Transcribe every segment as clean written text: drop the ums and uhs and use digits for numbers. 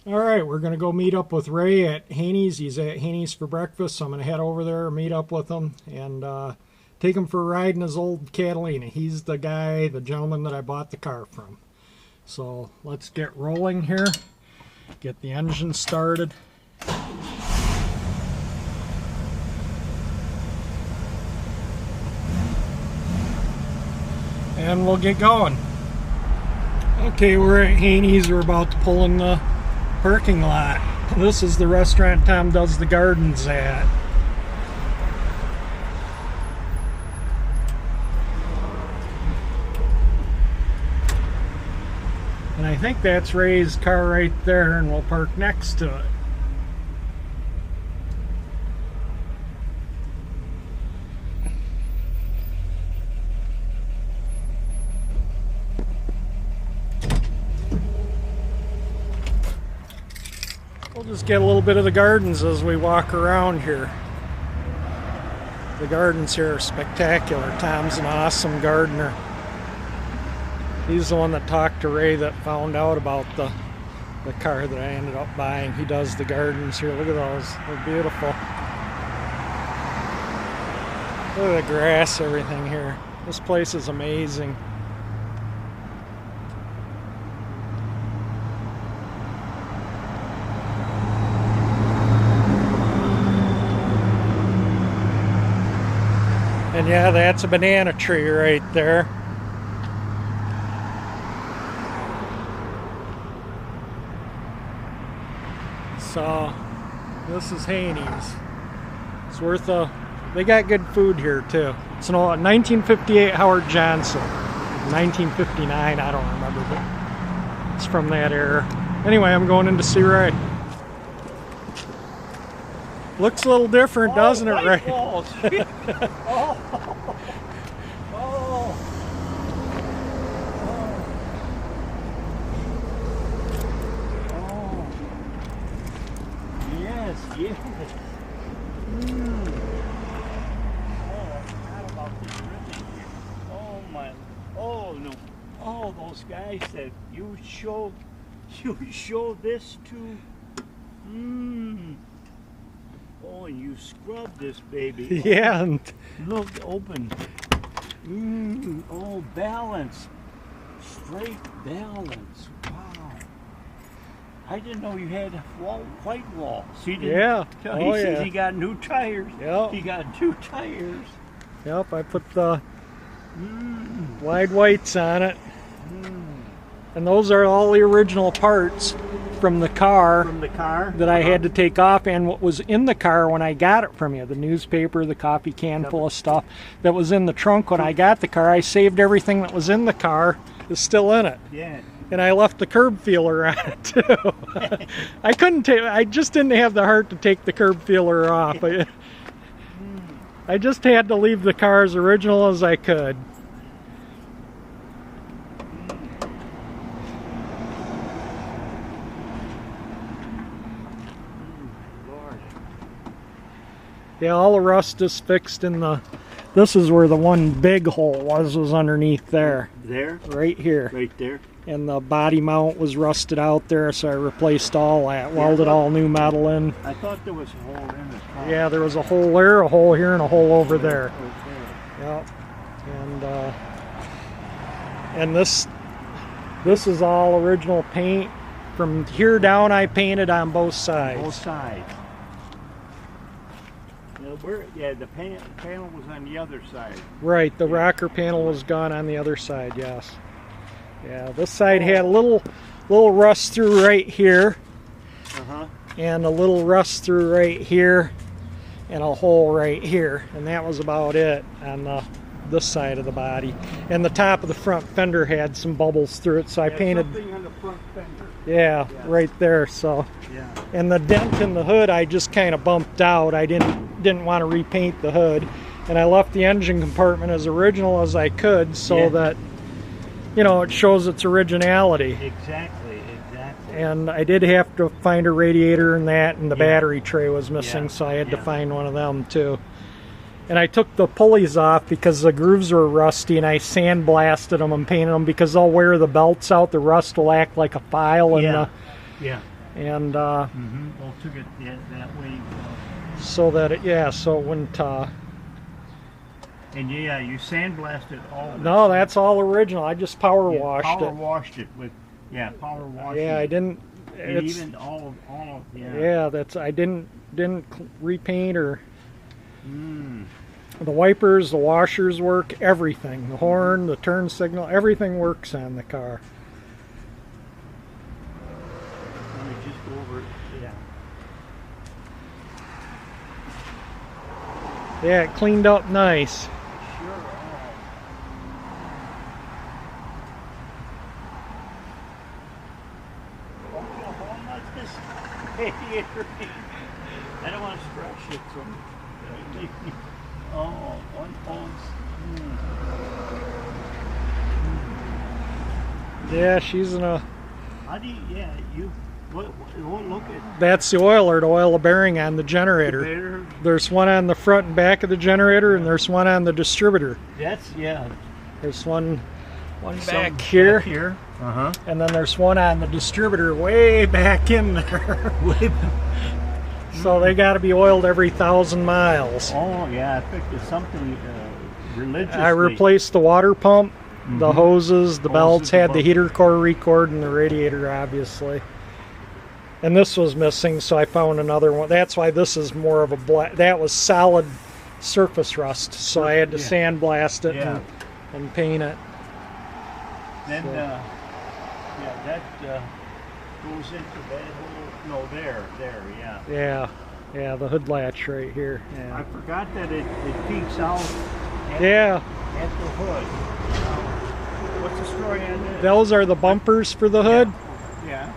All right, we're going to go meet up with Ray at Haney's. He's at Haney's for breakfast, so I'm going to head over there, meet up with him, and take him for a ride in his old Catalina. He's the guy, the gentleman that I bought the car from. So let's get rolling here, get the engine started. And we'll get going. Okay, we're at Haney's. We're about to pull in the parking lot. This is the restaurant Tom does the gardens at. And I think that's Ray's car right there, and we'll park next to it. We'll just get a little bit of the gardens as we walk around here. The gardens here are spectacular. Tom's an awesome gardener. He's the one that talked to Ray that found out about the car that I ended up buying. He does the gardens here. Look at those. They're beautiful. Look at the grass, everything here. This place is amazing. And yeah, that's a banana tree right there. So, this is Haney's. It's worth a... They got good food here too. It's an old 1958 Howard Johnson. 1959, I don't remember, but it's from that era. Anyway, I'm going in to see Ray. Looks a little different, doesn't it, Ray? Oh. Yes. Oh, I forgot about this ribbon here. Oh my. Oh no. Oh, those guys said you show this to. Oh, and you scrub this baby. Yeah. And look, open. Oh, balance. Straight balance. Wow. I didn't know you had white walls. He didn't. Yeah. He says he got new tires. Yep. He got new tires. Yep, I put the wide whites on it. And those are all the original parts from the car. From the car? That I had to take off, and what was in the car when I got it from you. The newspaper, the coffee can full of stuff that was in the trunk when I got the car. I saved everything that was in the car is still in it. Yeah. And I left the curb feeler on it too. I just didn't have the heart to take the curb feeler off. I just had to leave the car as original as I could. Yeah, all the rust is fixed in the... This is where the one big hole was underneath there. There? Right here. Right there. And the body mount was rusted out there, so I replaced all that, welded all new metal in. I thought there was a hole in the car. Yeah, there was a hole there, a hole here, and a hole over there. Okay. Yep. And this is all original paint. From here down, I painted on both sides. Both sides. Yeah, the panel was on the other side. Right, the rocker panel was gone on the other side, yes. Yeah, this side had a little rust through right here. And a little rust through right here. And a hole right here. And that was about it on this side of the body. And the top of the front fender had some bubbles through it, so I painted... something on the front fender. Yeah, right there, so... Yeah. And the dent in the hood I just kind of bumped out. I didn't want to repaint the hood, and I left the engine compartment as original as I could, so that, you know, it shows its originality. Exactly. And I did have to find a radiator and that, and the battery tray was missing, so I had to find one of them too. And I took the pulleys off because the grooves were rusty, and I sandblasted them and painted them because they'll wear the belts out. The rust will act like a file in and Oh, took it that way. so that so it wouldn't. And yeah, you sandblasted all. No, that's all original. I just power washed power it. washed it with power washing. Yeah, I didn't. And even all of Yeah, that's I didn't repaint or. The wipers, the washers work, everything. The horn, the turn signal, everything works on the car. Let me just go over it. Yeah, it cleaned up nice. Sure. I don't want to scratch it. So. Oh, one pulse. Yeah, she's in a. How do you? Look at. That's the oiler to oil the bearing on the generator. There's one on the front and back of the generator, and there's one on the distributor. There's one back here. And then there's one on the distributor way back in there. So they got to be oiled every 1,000 miles. Oh yeah, I picked something religiously. I replaced the water pump, the hoses, the belts, had the heater core record, and the radiator, obviously. And this was missing, so I found another one. That's why this is more of a black. That was solid surface rust, so I had to sandblast it and paint it. Then, that goes into that whole. No, there, Yeah, the hood latch right here. Yeah. I forgot that it peeks out. At the hood. What's the story on this? Those are the bumpers for the hood. Yeah.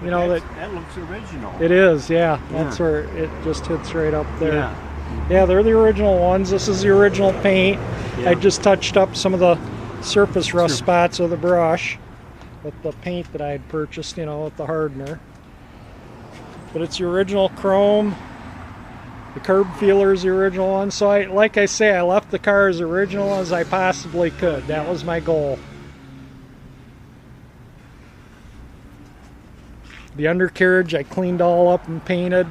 You know that looks original. It is, yeah. That's where it just hits right up there. Yeah, they're the original ones. This is the original paint. I just touched up some of the surface rust spots with a brush with the paint that I had purchased, with the hardener. But it's the original chrome. The curb feeler is the original one. So like I say, I left the car as original as I possibly could. That was my goal. The undercarriage I cleaned all up and painted.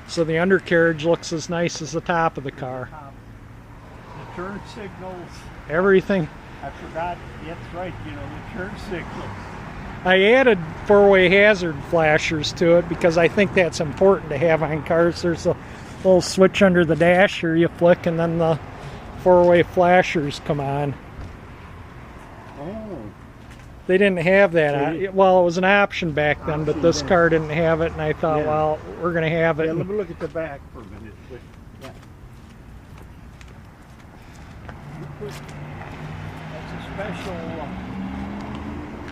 So the undercarriage looks as nice as the top of the car. The turn signals. Everything. I forgot. That's right. The turn signals. I added four-way hazard flashers to it because I think that's important to have on cars. There's a little switch under the dash here you flick and then the four-way flashers come on. Oh. They didn't have that. Well, it was an option back then, but this car didn't have it, and I thought, well, we're going to have it. Yeah, let me look at the back for a minute.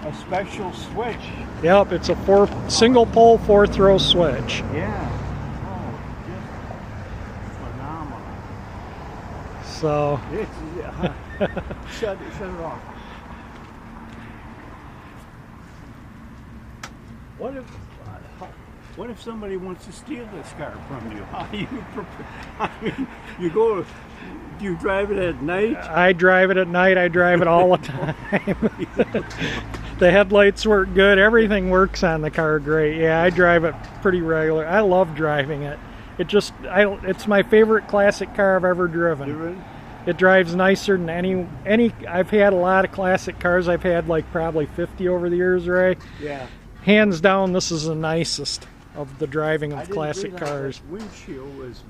That's a special switch. Yep, it's a single pole 4-throw switch. Yeah. Oh, just phenomenal. So. Shut it off. What if somebody wants to steal this car from you? How do you prepare? I mean, do you drive it at night? I drive it at night. I drive it all the time. The headlights work good. Everything works on the car great. Yeah, I drive it pretty regular. I love driving it. It's my favorite classic car I've ever driven. It drives nicer than any. I've had a lot of classic cars. I've had like probably 50 over the years, Ray. Yeah. Hands down, this is the nicest of the driving of classic cars. The windshield was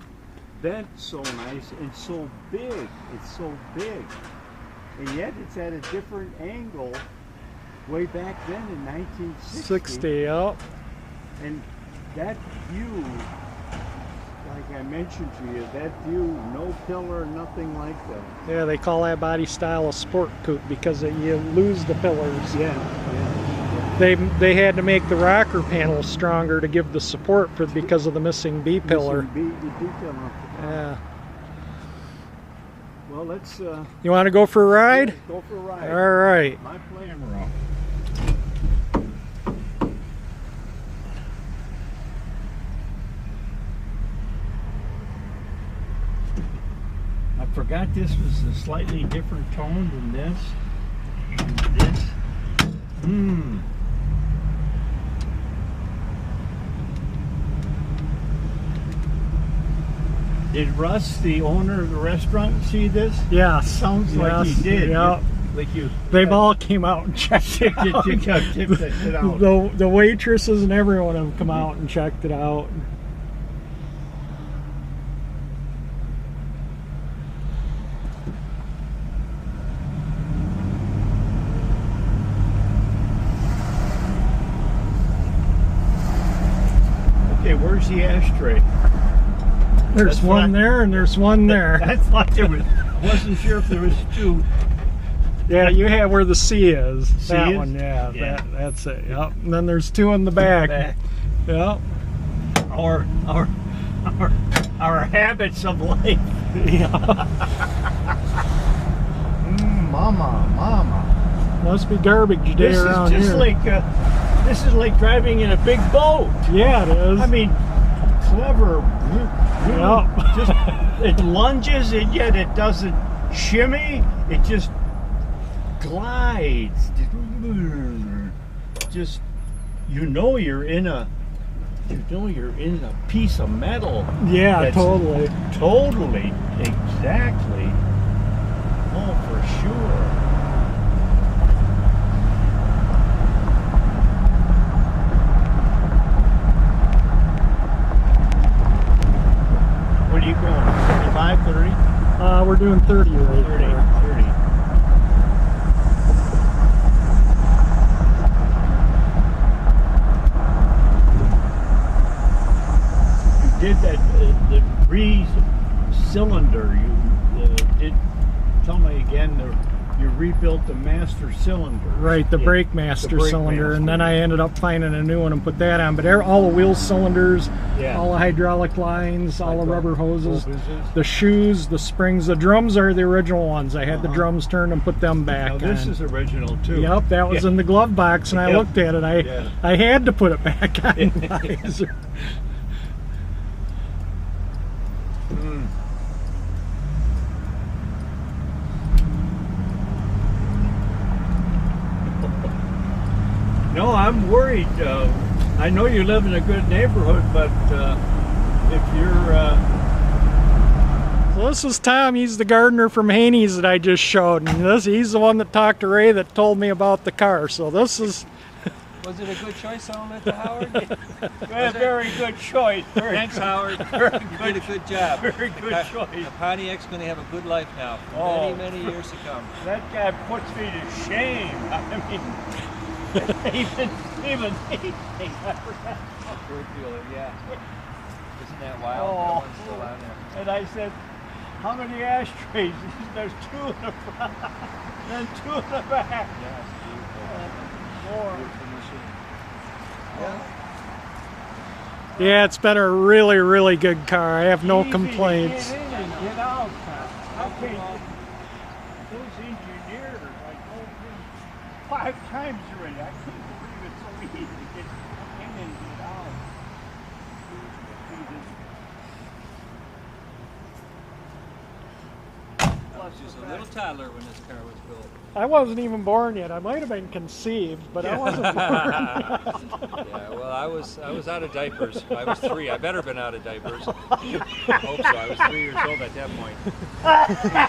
bent so nice and so big. It's so big, and yet it's at a different angle. Way back then in 1960. Yep. And that view, like I mentioned to you, that view, no pillar, nothing like that. Yeah, they call that body style a sport coupe because you lose the pillars. Yeah. They had to make the rocker panels stronger to give the support because of the missing B pillar. Yeah. Well, let's. You want to go for a ride? Yeah, go for a ride. All right. My plan wrong. I forgot this was a slightly different tone than this. And this. Did Russ, the owner of the restaurant, see this? Yes. Sounds like he did. Yeah. Like you. They've all came out and checked it out. The waitresses and everyone have come out and checked it out. Okay, where's the ashtray? There's one there and there's one there. I thought there was. Wasn't sure if there was two. Yeah, you have where the C is. C that is? one, yeah. Yeah. That's it. Yep. And then there's two in the back. Yep. Our habits of life. Yeah. Mama. Must be garbage day This is around just here. like this is like driving in a big boat. Yeah, it is. I mean, clever. Yep. Just it lunges and yet it doesn't shimmy. It just glides. Just you're in a piece of metal. Yeah, That's totally. Totally, exactly. Oh, for sure. What are you going? 25, 30? We're doing 30 right 30, there. 30. You did that, the re-cylinder, you did, tell me again, you rebuilt the master cylinder. Right, the Yeah, brake master brake cylinder, and master. then I ended up finding a new one and put that on. But all the wheel cylinders, Yeah. all the hydraulic lines, all the rubber hoses, Whole business. the shoes, the springs, the drums are the original ones. I had the drums turned and put them back Now this on. is original too. Yep, that was in the glove box, and I Yep. looked at it. I had to put it back on. Mm. No, I'm worried. I know you live in a good neighborhood, but if you're So this is Tom. He's the gardener from Haney's that I just showed, and he's the one that talked to Ray that told me about the car. So this is. Was it a good choice selling it to Howard? a very good choice. Thanks, Howard. You did a good job. Very good choice. The Pontiac's going to have a good life now for Oh. many, many years to come. That guy puts me to shame. I mean, even me. Brookfield, yeah. Isn't that wild? Oh. That one's still on there. And I said, how many ashtrays? He said, there's two in the front, then two in the back. Yeah, it's beautiful. More. Beautiful machine. Yeah, it's been a really, really good car. I have no Easy to complaints. Get in and get out. How can those engineers, I told him 5 times already. I couldn't believe it's so easy to get in and get out. Just a little toddler when this car was built. I wasn't even born yet. I might have been conceived, but I wasn't born. Yeah, well, I was out of diapers. I was 3. I better been out of diapers. I hope so. I was 3 years old at that point.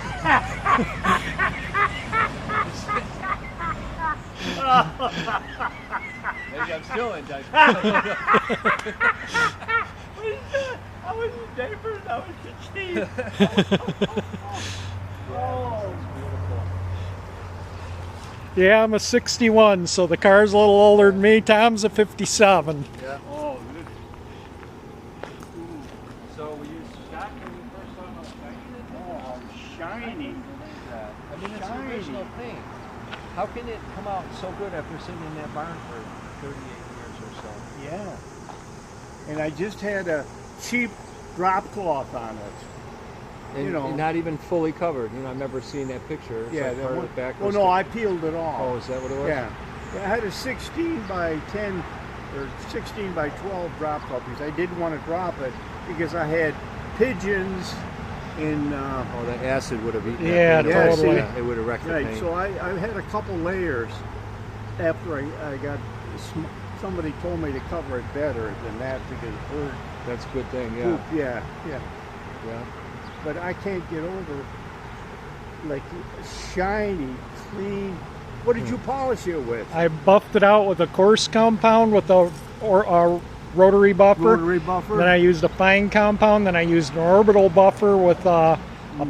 Maybe I'm still in diapers. I was in diapers, I was conceived. Oh, Yeah, I'm a 61, so the car's a little older than me. Tom's a 57. Yeah. oh, this. So we used stock when you first saw how shiny it Oh, how shiny. is? I mean, it's Shiny. the original thing. How can it come out so good after sitting in that barn for 38 years or so? Yeah. And I just had a cheap drop cloth on it. And, You know. and not even fully covered. You know, I've never seen that picture. It's like that part of one- the back well, was no, the- I peeled it off. Oh, is that what it was? Yeah. I had a 16 by 10 or 16 by 12 drop cloth because I didn't want to drop it because I had pigeons in. Oh, that acid would have eaten Yeah, that paint away. totally. Yeah, it would have wrecked the Right, paint. so I had a couple layers after I got, somebody told me to cover it better than that because bird That's a good thing, yeah. poop, yeah. Yeah. But I can't get over like shiny, clean. What did you polish it with? I buffed it out with a coarse compound with a rotary buffer. Rotary buffer. Then I used a fine compound. Then I used an orbital buffer with a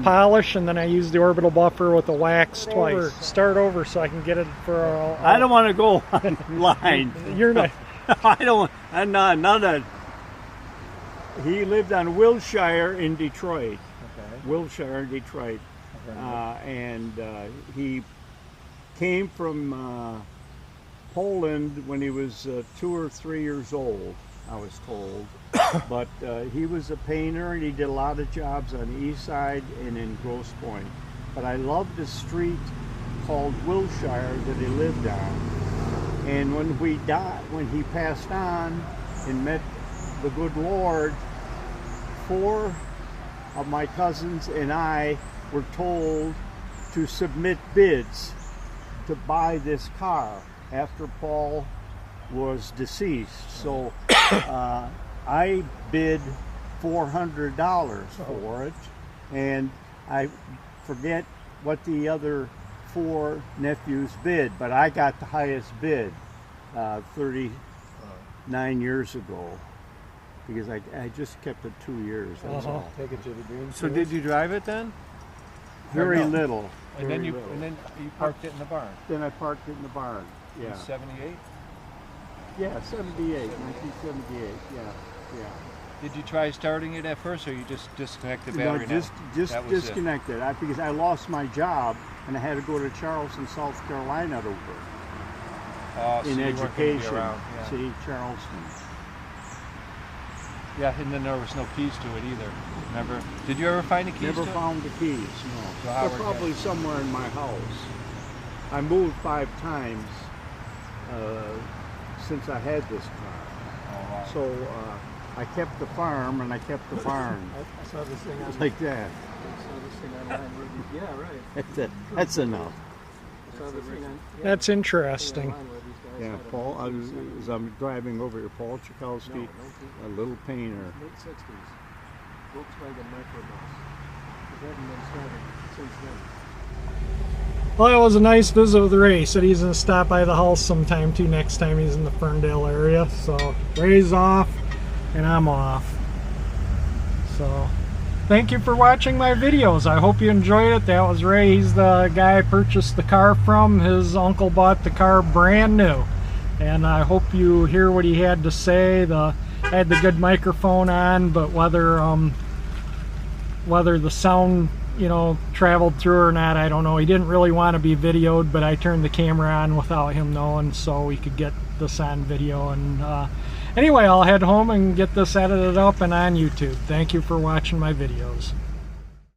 polish, and then I used the orbital buffer with a wax twice. Start over so I can get it for. I don't want to go online. You're not. I don't. I'm not. None of. He lived on Wilshire in Detroit. Okay. Wilshire in Detroit, and he came from Poland when he was 2 or 3 years old, I was told. But he was a painter, and he did a lot of jobs on the east side and in Grosse Pointe. But I loved the street called Wilshire that he lived on. And when he passed on and met the good Lord, 4 of my cousins and I were told to submit bids to buy this car after Paul was deceased. So I bid $400 for it, and I forget what the other 4 nephews bid, but I got the highest bid 39 years ago, because I just kept it 2 years. That's all. Take it to the green. So did you drive it then? Very little. And then you parked it in the barn. Then I parked it in the barn. Yeah. 78. Yeah, 78, 1978. Yeah. Did you try starting it at first, or you just disconnect the battery? No, just That was disconnected. Because I lost my job and I had to go to Charleston, South Carolina to work So in you weren't gonna be education. around, yeah. See, Charleston. Yeah, and then there was no keys to it either. Remember? Did you ever find the keys Never to it? found the keys. No, So how they're were probably somewhere in my house. I moved 5 times since I had this car. Oh, wow. So I kept the farm and I kept the barn. I saw this thing on. Like that. I saw this thing online. Yeah, right. That's enough. I saw this thing on. That's interesting. Online where these guys Yeah, had a Paul. late As I'm driving over here, Paul Chakowski, a little painter. 60s Volkswagen microbus. It hasn't been started since then. Well, it was a nice visit with Ray. Said he's going to stop by the house sometime too next time he's in the Ferndale area. So Ray's off and I'm off. So thank you for watching my videos. I hope you enjoyed it. That was Ray. He's the guy I purchased the car from. His uncle bought the car brand new. And I hope you hear what he had to say. I had the good microphone on, but whether the sound traveled through or not, I don't know. He didn't really want to be videoed, but I turned the camera on without him knowing so we could get this on video. And anyway, I'll head home and get this edited up and on YouTube. Thank you for watching my videos.